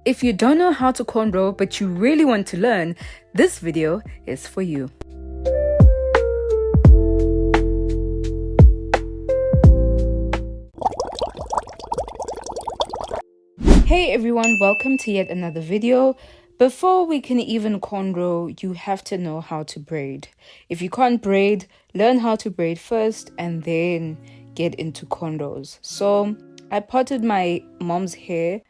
If you don't know how to cornrow but you really want to learn, this video is for you. Hey everyone, welcome to yet another video. Before we can even cornrow, you have to know how to braid. If you can't braid, learn how to braid first and then get into cornrows. So I parted my mom's hair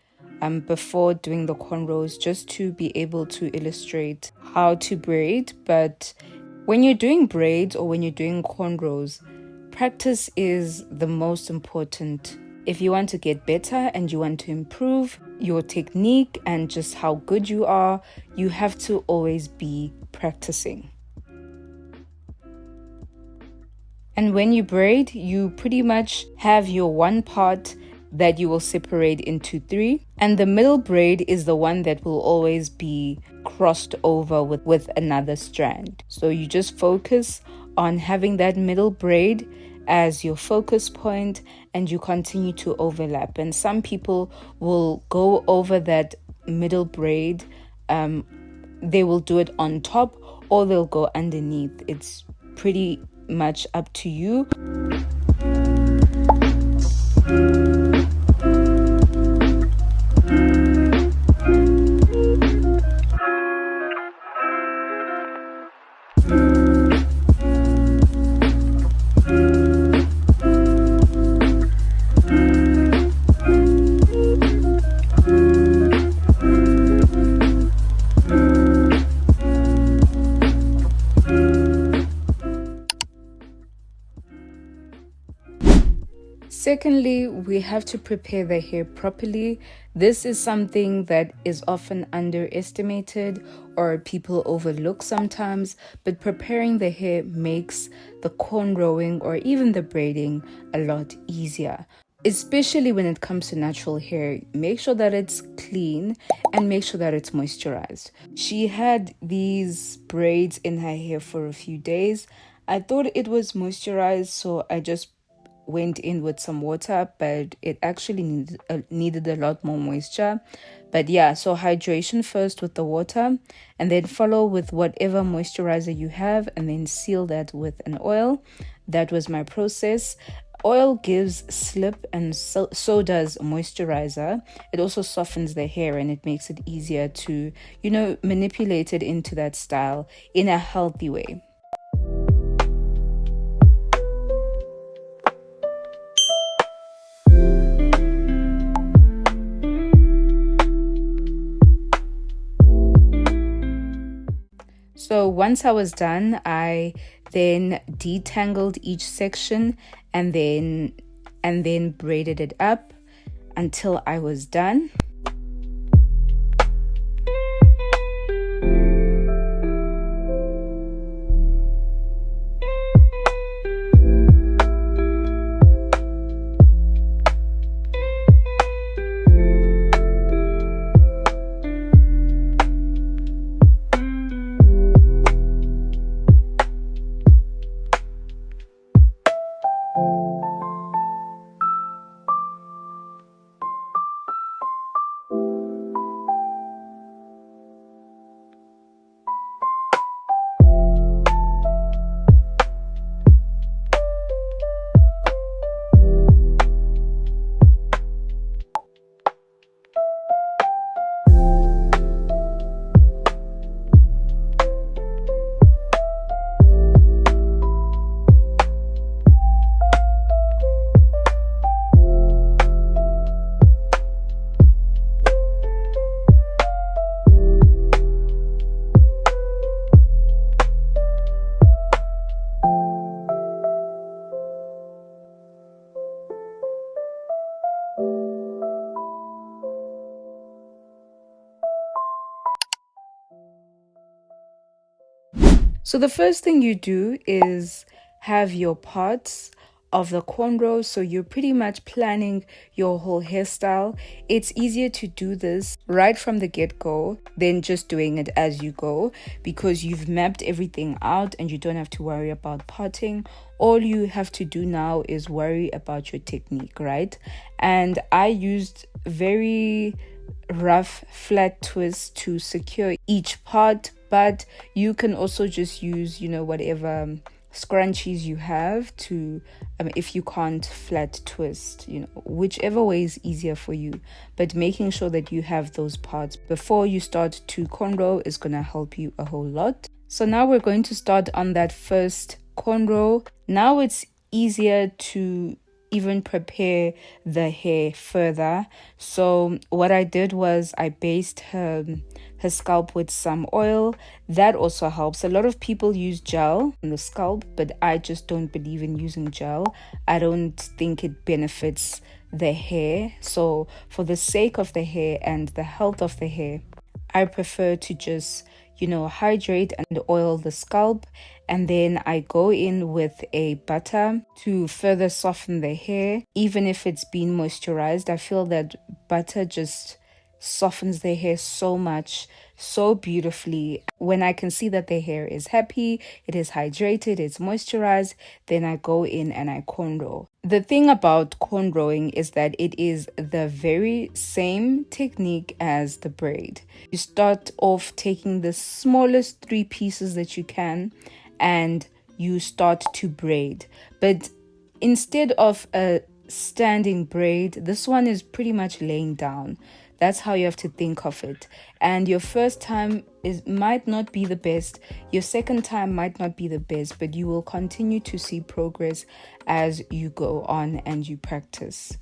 before doing the cornrows just to be able to illustrate how to braid. But when you're doing braids or when you're doing cornrows, practice is the most important. If you want to get better and you want to improve your technique and just how good you are, you have to always be practicing. And when you braid, you pretty much have your one part that you will separate into three, and the middle braid is the one that will always be crossed over with another strand. So you just focus on having that middle braid as your focus point and you continue to overlap. And some people will go over that middle braid, they will do it on top or they'll go underneath. It's pretty much up to you. Secondly, we have to prepare the hair properly. This is something that is often underestimated or people overlook sometimes, but preparing the hair makes the cornrowing or even the braiding a lot easier. Especially when it comes to natural hair, make sure that it's clean and make sure that it's moisturized. She had these braids in her hair for a few days. I thought it was moisturized, so I just went in with some water, but it actually needed a lot more moisture. But yeah, so hydration first with the water and then follow with whatever moisturizer you have and then seal that with an oil. That was my process. Oil gives slip and so does moisturizer. It also softens the hair and it makes it easier to, manipulate it into that style in a healthy way. So once I was done, I then detangled each section and then braided it up until I was done. So the first thing you do is have your parts of the cornrow, so you're pretty much planning your whole hairstyle. It's easier to do this right from the get-go than just doing it as you go, because you've mapped everything out and you don't have to worry about parting. All you have to do now is worry about your technique, right? And I used very rough flat twist to secure each part, but you can also just use, whatever scrunchies you have to, if you can't flat twist, whichever way is easier for you. But making sure that you have those parts before you start to cornrow is going to help you a whole lot. So now we're going to start on that first cornrow. Now it's easier to even prepare the hair further. So what I did was I based her scalp with some oil. That also helps. A lot of people use gel on the scalp, but I just don't believe in using gel. I don't think it benefits the hair. So for the sake of the hair and the health of the hair, I prefer to just hydrate and oil the scalp, and then I go in with a butter to further soften the hair. Even if it's been moisturized, I feel that butter just softens the hair so much, so beautifully. When I can see that the hair is happy, it is hydrated, it's moisturized, then I go in and I cornrow. The thing about cornrowing is that it is the very same technique as the braid. You start off taking the smallest 3 pieces that you can and you start to braid. But instead of a standing braid, this one is pretty much laying down. That's how you have to think of it. And your first time might not be the best. Your second time might not be the best, but you will continue to see progress as you go on and you practice.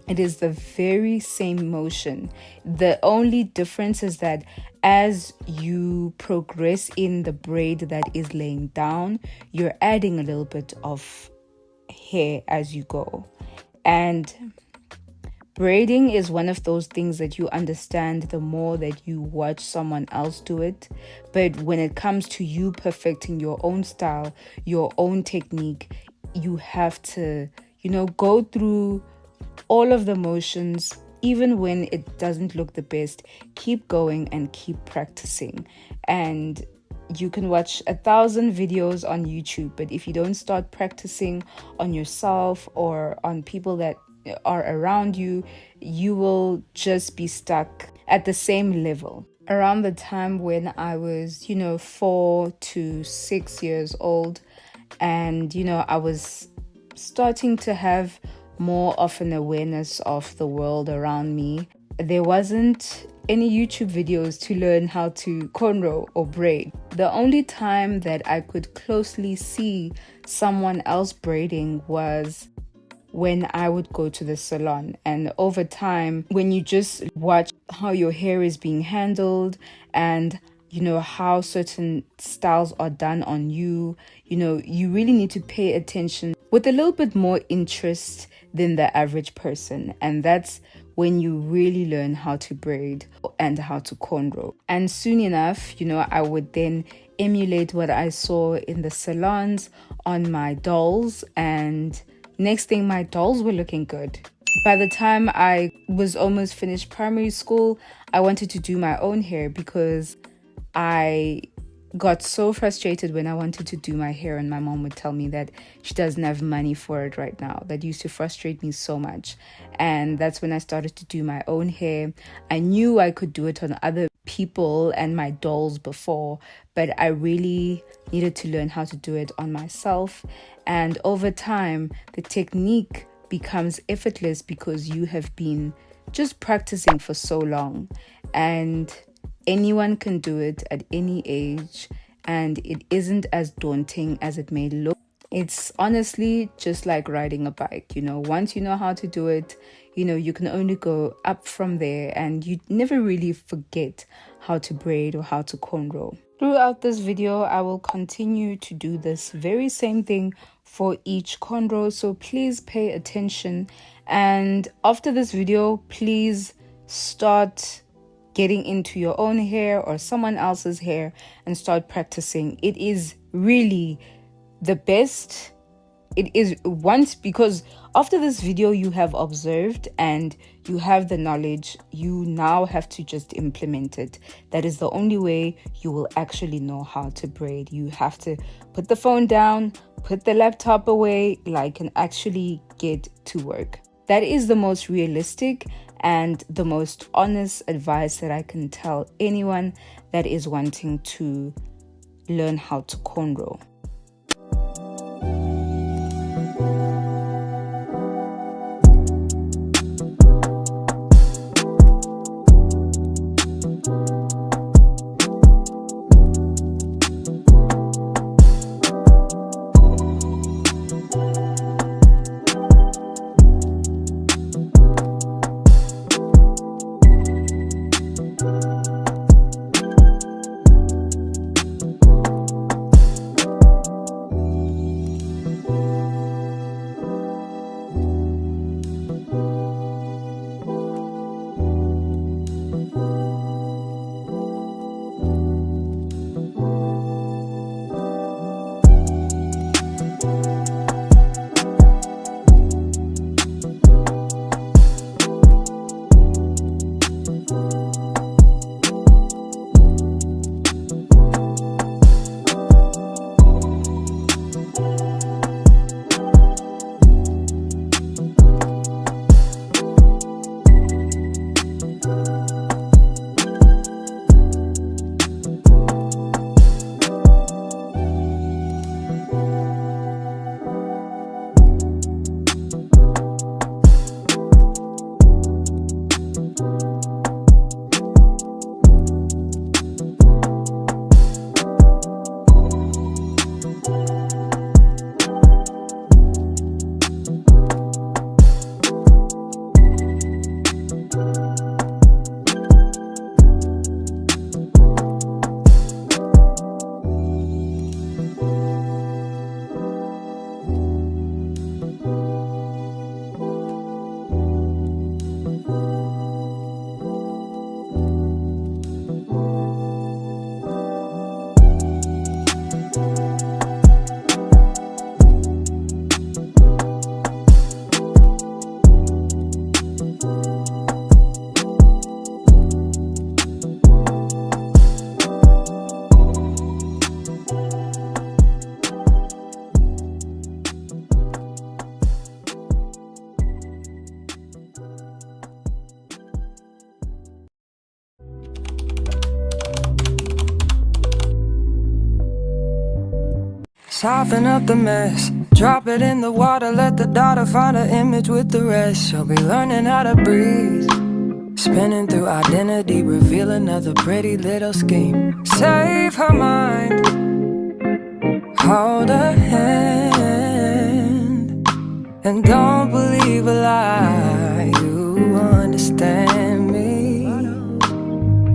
It is the very same motion. The only difference is that as you progress in the braid that is laying down, you're adding a little bit of hair as you go. And braiding is one of those things that you understand the more that you watch someone else do it. But when it comes to you perfecting your own style, your own technique, you have to, go through all of the motions. Even when it doesn't look the best, keep going and keep practicing. And you can watch 1,000 videos on YouTube, but if you don't start practicing on yourself or on people that are around you, you will just be stuck at the same level. Around the time when I was, 4 to 6 years old, and, I was starting to have more of an awareness of the world around me, there wasn't any YouTube videos to learn how to cornrow or braid. The only time that I could closely see someone else braiding was when I would go to the salon. And over time, when you just watch how your hair is being handled and how certain styles are done on you, you really need to pay attention with a little bit more interest than the average person. And that's when you really learn how to braid and how to cornrow. And soon enough, I would then emulate what I saw in the salons on my dolls, and next thing, my dolls were looking good. By the time I was almost finished primary school, I wanted to do my own hair because I got so frustrated when I wanted to do my hair and my mom would tell me that she doesn't have money for it right now. That used to frustrate me so much. And that's when I started to do my own hair. I knew I could do it on other people and my dolls before, but I really needed to learn how to do it on myself. And over time, the technique becomes effortless because you have been just practicing for so long. And anyone can do it at any age, and it isn't as daunting as it may look. It's honestly just like riding a bike. Once you know how to do it, you can only go up from there, and you never really forget how to braid or how to cornrow. Throughout this video, I will continue to do this very same thing for each cornrow, so please pay attention. And after this video, please start getting into your own hair or someone else's hair and start practicing. It is really the best. It is once, because after this video you have observed and you have the knowledge, you now have to just implement it. That is the only way you will actually know how to braid. You have to put the phone down, put the laptop away, and actually get to work. That is the most realistic and the most honest advice that I can tell anyone that is wanting to learn how to cornrow. Soften up the mess, drop it in the water, let the daughter find her image with the rest. She'll be learning how to breathe, spinning through identity, reveal another pretty little scheme. Save her mind, hold her hand, and don't believe a lie, you understand me.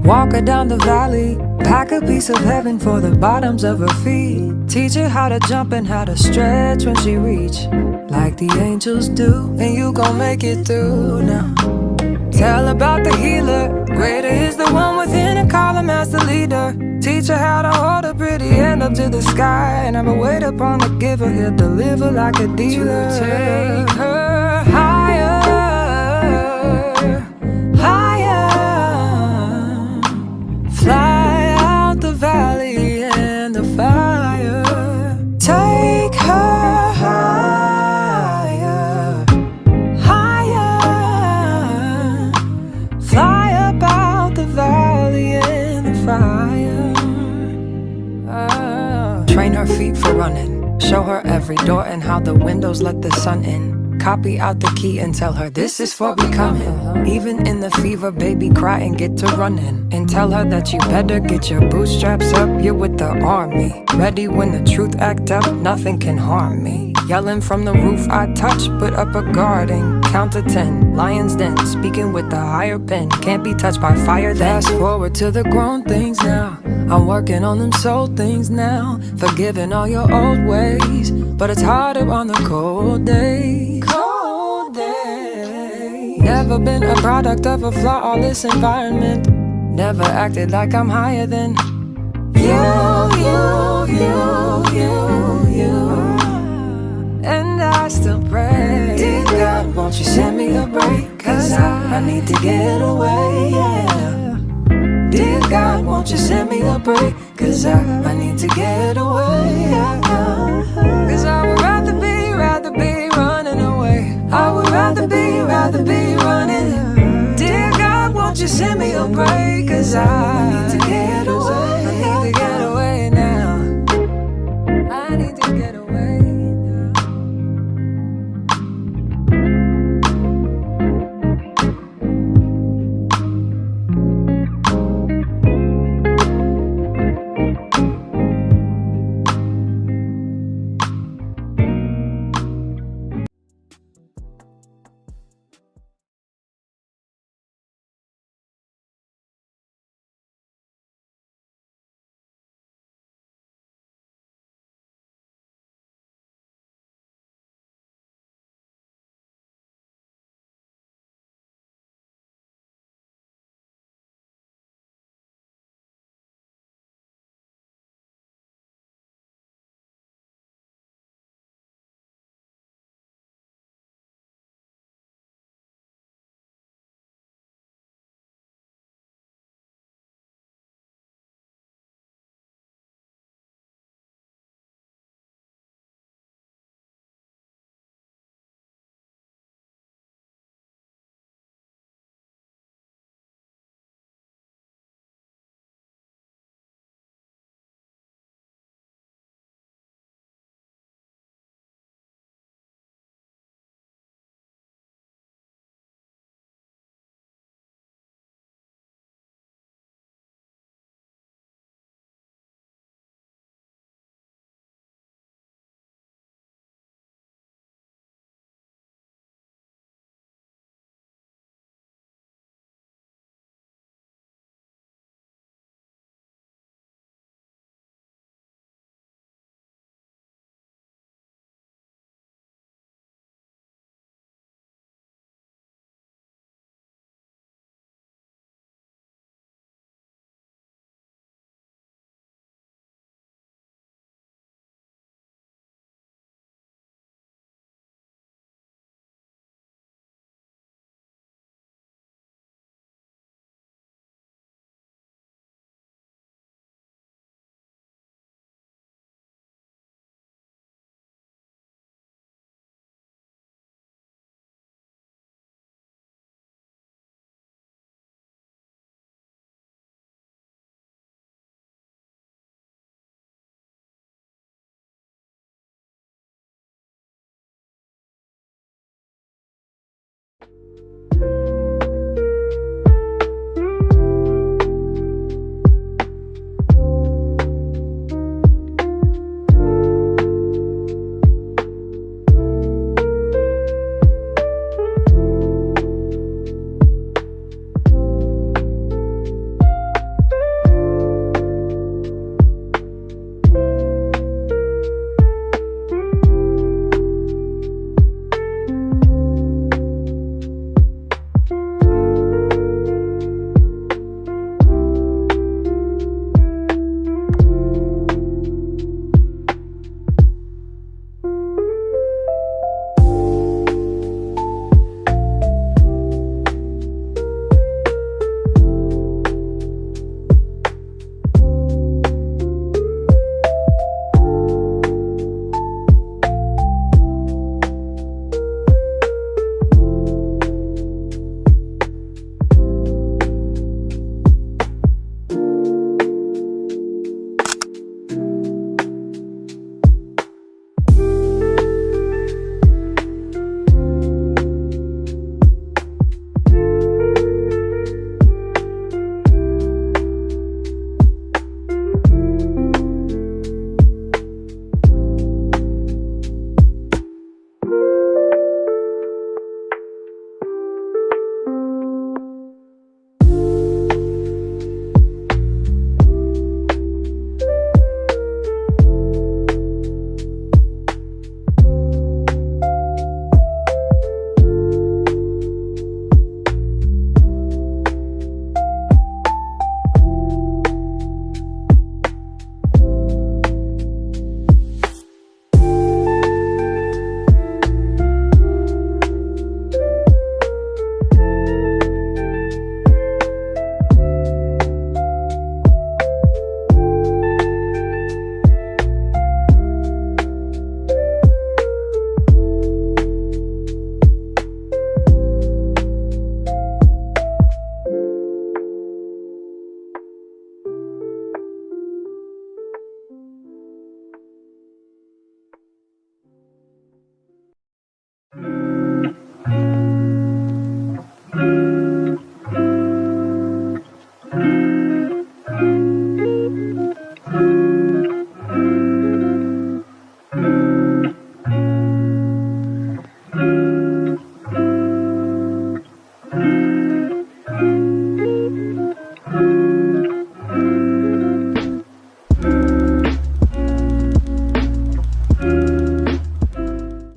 Walk her down the valley, pack a piece of heaven for the bottoms of her feet. Teach her how to jump and how to stretch when she reach, like the angels do, and you gon' make it through now. Tell about the healer, greater is the one within and call him as the leader. Teach her how to hold a pretty hand up to the sky, and never wait upon the giver, he'll deliver like a dealer. To take her higher, higher, fly out the valley and the fire. Take her higher, higher, fly up out the valley and the fire. Train her feet for running, show her every door and how the windows let the sun in. Copy out the key and tell her this is for becoming. Even in the fever, baby, cry and get to running. And tell her that you better get your bootstraps up, you're with the army. Ready when the truth act up, nothing can harm me. Yelling from the roof I touch, put up a guarding. Count to 10, lion's den, speaking with the higher pen. Can't be touched by fire, fast forward to the grown things now. I'm working on them soul things now, forgiving all your old ways, but it's harder on the cold days. Cold days. Never been a product of a flawless environment. Never acted like I'm higher than you. And I still pray, dear God, won't you send me a break? Cause I need to get away, yeah. Dear God, won't you send me a break? Cause I need to get away, yeah. Cause I would rather be running away. I would rather be running. pray, 'cause I